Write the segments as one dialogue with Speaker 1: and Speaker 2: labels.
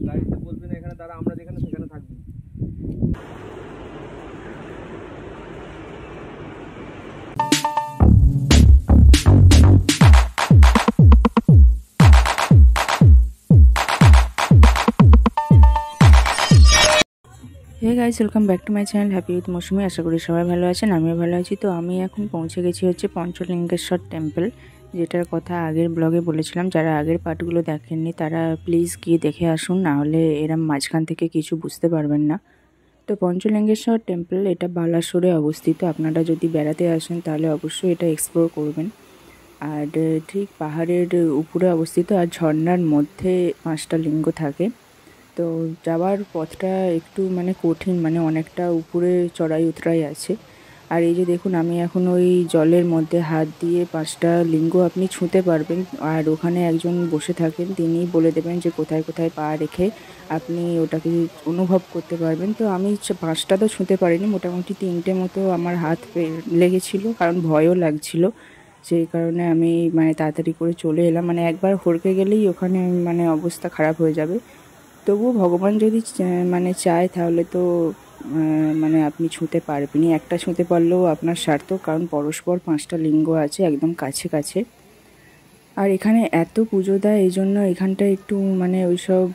Speaker 1: গাড়িতে বলবি না এখানে দাঁড়া, আমরা যেখানে সেখানে থাকবি।
Speaker 2: Hey guys, welcome back to my channel happy with Mousumi. আশা করি সবাই ভালো আছেন, আমিও ভালো আছি। তো আমি এখন পৌঁছে গেছি হচ্ছে পঞ্চলিঙ্গেশ্বর টেম্পল, যেটার কথা আগের ব্লগে বলেছিলাম। যারা আগের পার্টগুলো দেখেননি তারা প্লিজ গিয়ে দেখে আসুন, নাহলে এরম মাঝখান থেকে কিছু বুঝতে পারবেন না। তো পঞ্চলিঙ্গেশ্বর টেম্পল এটা বালাসোরে অবস্থিত। আপনারা যদি বেড়াতে আসেন তাহলে অবশ্যই এটা এক্সপ্লোর করবেন। আর ঠিক পাহাড়ের উপরে অবস্থিত, আর ঝর্ণার মধ্যে 5টা লিঙ্গ থাকে। তো যাওয়ার পথটা একটু কঠিন, অনেকটা উপরে চড়াই উতরাই আছে। আর এই যে দেখুন, আমি এখন ওই জলের মধ্যে হাত দিয়ে 5টা লিঙ্গ আপনি ছুঁতে পারবেন। আর ওখানে একজন বসে থাকেন, তিনি বলে দেবেন যে কোথায় কোথায় পা রেখে আপনি ওটাকে অনুভব করতে পারবেন। তো আমি 5টা তো ছুঁতে পারিনি, মোটামুটি 3টে মতো আমার হাত লেগেছিল, কারণ ভয়ও লাগছিল। সেই কারণে আমি তাড়াতাড়ি করে চলে এলাম। একবার হড়কে গেলেই ওখানে অবস্থা খারাপ হয়ে যাবে। তবুও ভগবান যদি চায় তাহলে তো আপনি ছুঁতে পারবেনই। একটা ছুঁতে পারলেও আপনার সার্থক, কারণ পরস্পর 5টা লিঙ্গ আছে একদম কাছে কাছে। আর এখানে এত পুজো দেয়, এই জন্য এখানটা একটু ওইসব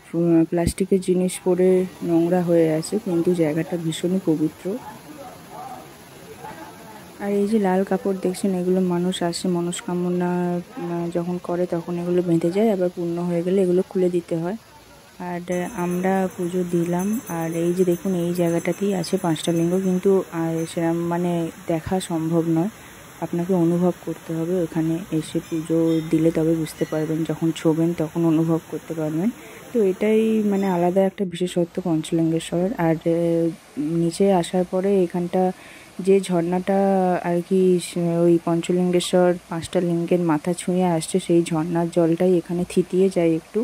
Speaker 2: প্লাস্টিকের জিনিস পরে নোংরা হয়ে আছে, কিন্তু জায়গাটা ভীষণই পবিত্র। আর এই যে লাল কাপড় দেখছেন, এগুলো মানুষ আসে মনস্কামনা যখন করে তখন এগুলো বেঁধে যায়, আবার পূর্ণ হয়ে গেলে এগুলো খুলে দিতে হয়। আর আমরা পুজো দিলাম। আর এই যে দেখুন, এই জায়গাটাতেই আছে 5টা লিঙ্গ, কিন্তু সেরকম দেখা সম্ভব নয়, আপনাকে অনুভব করতে হবে। ওখানে এসে পুজো দিলে তবে বুঝতে পারবেন, যখন ছোবেন তখন অনুভব করতে পারবেন। তো এটাই আলাদা একটা বিশেষত্ব পঞ্চলিঙ্গেশ্বরের। আর নিচে আসার পরে এখানটা যে ঝর্ণাটা আর কি ওই পঞ্চলিঙ্গেশ্বর 5টা লিঙ্গের মাথা ছুঁয়ে আসছে, সেই ঝর্ণার জলটাই এখানে থিতিয়ে যায় একটু।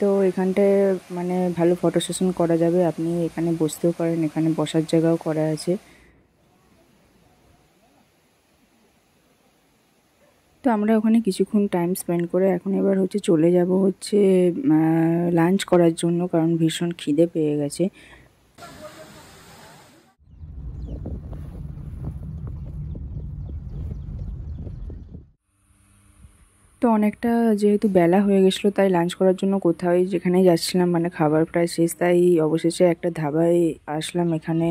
Speaker 2: তো এখানটায় ভালো ফটো সেশন করা যাবে, আপনি এখানে বসতেও পারেন, এখানে বসার জায়গাও করা আছে। তো আমরা ওখানে কিছুক্ষণ টাইম স্পেন্ড করে এখন এবার চলে যাব লাঞ্চ করার জন্য, কারণ ভীষণ খিদে পেয়ে গেছে। তো অনেকটা যেহেতু বেলা হয়ে গেছিলো, তাই লাঞ্চ করার জন্য কোথাও যেখানেই যাচ্ছিলাম খাবার প্রায় শেষ, তাই অবশেষে একটা ধাবায় আসলাম। এখানে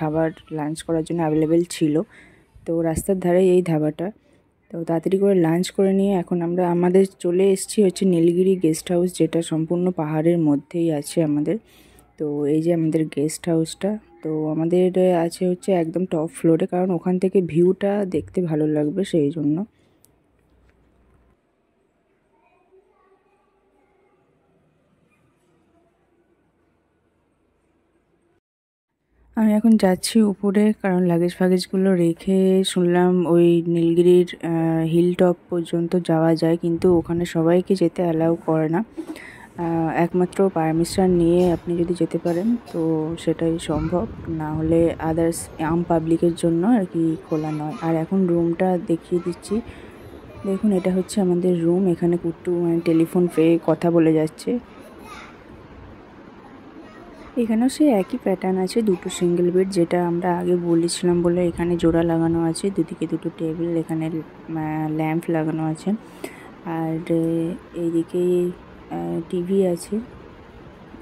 Speaker 2: খাবার লাঞ্চ করার জন্য অ্যাভেলেবেল ছিল। তো রাস্তার ধারেই এই ধাবাটা। তো তাড়াতাড়ি করে লাঞ্চ করে নিয়ে এখন আমাদের চলে এসেছি নীলগিরি গেস্ট হাউস, যেটা সম্পূর্ণ পাহাড়ের মধ্যেই আছে আমাদের। তো এই যে আমাদের গেস্ট হাউসটা, তো আমাদের আছে একদম টপ ফ্লোরে, কারণ ওখান থেকে ভিউটা দেখতে ভালো লাগবে সেই জন্য। আমি এখন যাচ্ছি উপরে, কারণ লাগেজ ফাগেজগুলো রেখে শুনলাম ওই নীলগিরির হিল টপ পর্যন্ত যাওয়া যায়, কিন্তু ওখানে সবাইকে যেতে অ্যালাউ করে না। একমাত্র পারমিশন নিয়ে আপনি যদি যেতে পারেন তো সেটাই সম্ভব, না হলে আদার্স আম পাবলিকের জন্য আর কি খোলা নয়। আর এখন রুমটা দেখিয়ে দিচ্ছি। দেখুন, এটা আমাদের রুম। এখানে কুট্টু টেলিফোন পেয়ে কথা বলে যাচ্ছে। এখানেও সেই একই প্যাটার্ন আছে, 2টো সিঙ্গেল বেড, যেটা আমরা আগে বলেছিলাম বলে এখানে জোড়া লাগানো আছে। দুদিকে 2টো টেবিল, এখানে ল্যাম্প লাগানো আছে। আর এইদিকে টিভি আছে।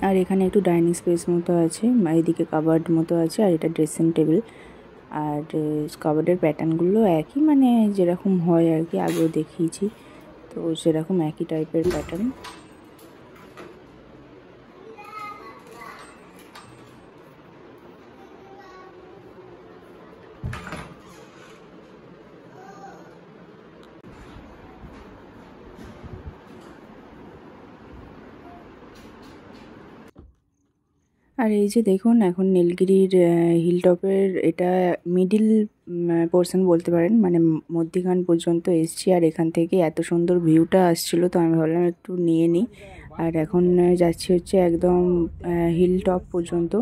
Speaker 2: আর এখানে একটু ডাইনিং স্পেস মতো আছে, এইদিকে কাবার্ড মতো আছে, আর এটা ড্রেসিং টেবিল। আর কাবার্ডের প্যাটার্নগুলো একই, যেরকম হয় আর কি, আগেও দেখিয়েছি, তো সেরকম একই টাইপের প্যাটার্ন। আর এই যে দেখুন, এখন নীলগিরির হিলটপের এটা মিডিল পোর্শন বলতে পারেন, মধ্যিখান পর্যন্ত এসছি। আর এখান থেকে এত সুন্দর ভিউটা আসছিল, তো আমি ভাবলাম একটু নিয়ে নিই। আর এখন যাচ্ছি হচ্ছে একদম হিল টপ পর্যন্ত।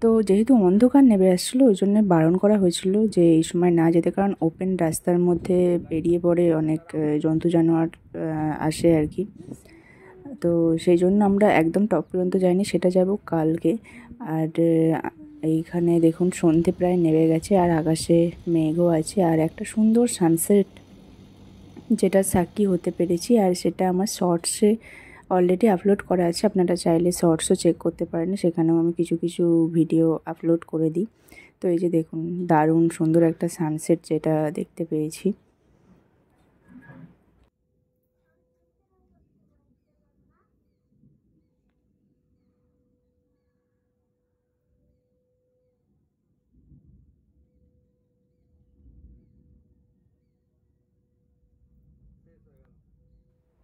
Speaker 2: তো যেহেতু অন্ধকার নেমে আসছিলো ওই জন্য বারণ করা হয়েছিল যে এই সময় না যেতে, কারণ ওপেন রাস্তার মধ্যে বেরিয়ে পড়ে অনেক জন্তু জানোয়ার আসে আর কি। তো সেই জন্য আমরা একদম টপ পর্যন্ত যাইনি, সেটা যাব কালকে। আর এইখানে দেখুন সন্ধে প্রায় নেমে গেছে আর আকাশে মেঘও আছে আর একটা সুন্দর সানসেট যেটা সাক্ষী হতে পেরেছি, আর সেটা আমার শর্টসে অলরেডি আপলোড করা আছে। আপনারা চাইলে শর্টসও চেক করতে পারেন, সেখানেও আমি কিছু কিছু ভিডিও আপলোড করে দিই। তো এই যে দেখুন দারুণ সুন্দর একটা সানসেট যেটা দেখতে পেয়েছি।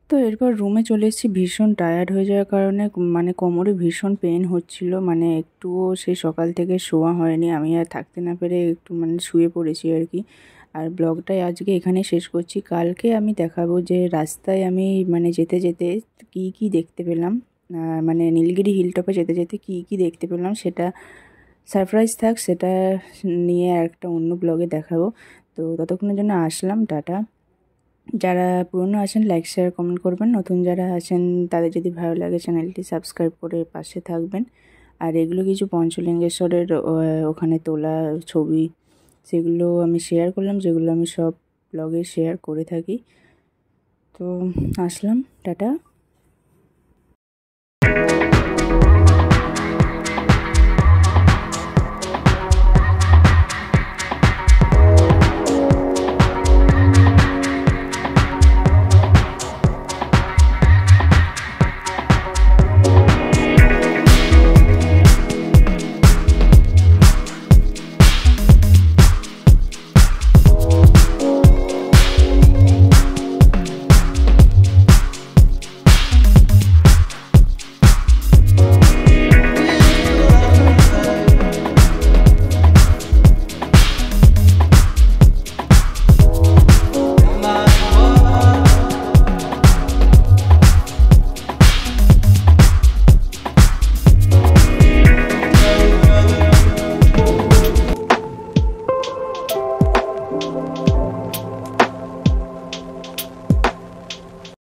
Speaker 2: তো এরপর রুমে চলে এসেছি, ভীষণ টায়ার্ড হয়ে যাওয়ার কারণে মানে কোমরে ভীষণ পেন হচ্ছিল, মানে একটুও সেই সকাল থেকে শোয়া হয়নি। আমি আর থাকতে না পেরে একটু মানে শুয়ে পড়েছি আর কি। আর ব্লগটাই আজকে এখানে শেষ করছি। কালকে আমি দেখাবো যে রাস্তায় আমি মানে যেতে যেতে কি কি দেখতে পেলাম, মানে নীলগিরি হিলটপে যেতে যেতে কি কি দেখতে পেলাম সেটা সারপ্রাইজ থাক, সেটা নিয়ে একটা অন্য ব্লগে দেখাবো। তো ততক্ষণের জন্য আসলাম, টাটা। যারা পুরনো আছেন লাইক শেয়ার কমেন্ট করবেন, নতুন যারা আছেন তাদের যদি ভালো লাগে চ্যানেলটি সাবস্ক্রাইব করে পাশে থাকবেন। আর এগুলো কিছু পঞ্চলিঙ্গেশ্বরের ওখানে তোলা ছবি, সেগুলো আমি শেয়ার করলাম, যেগুলো আমি সব ব্লগে শেয়ার করে থাকি। তো আসলাম, টাটা।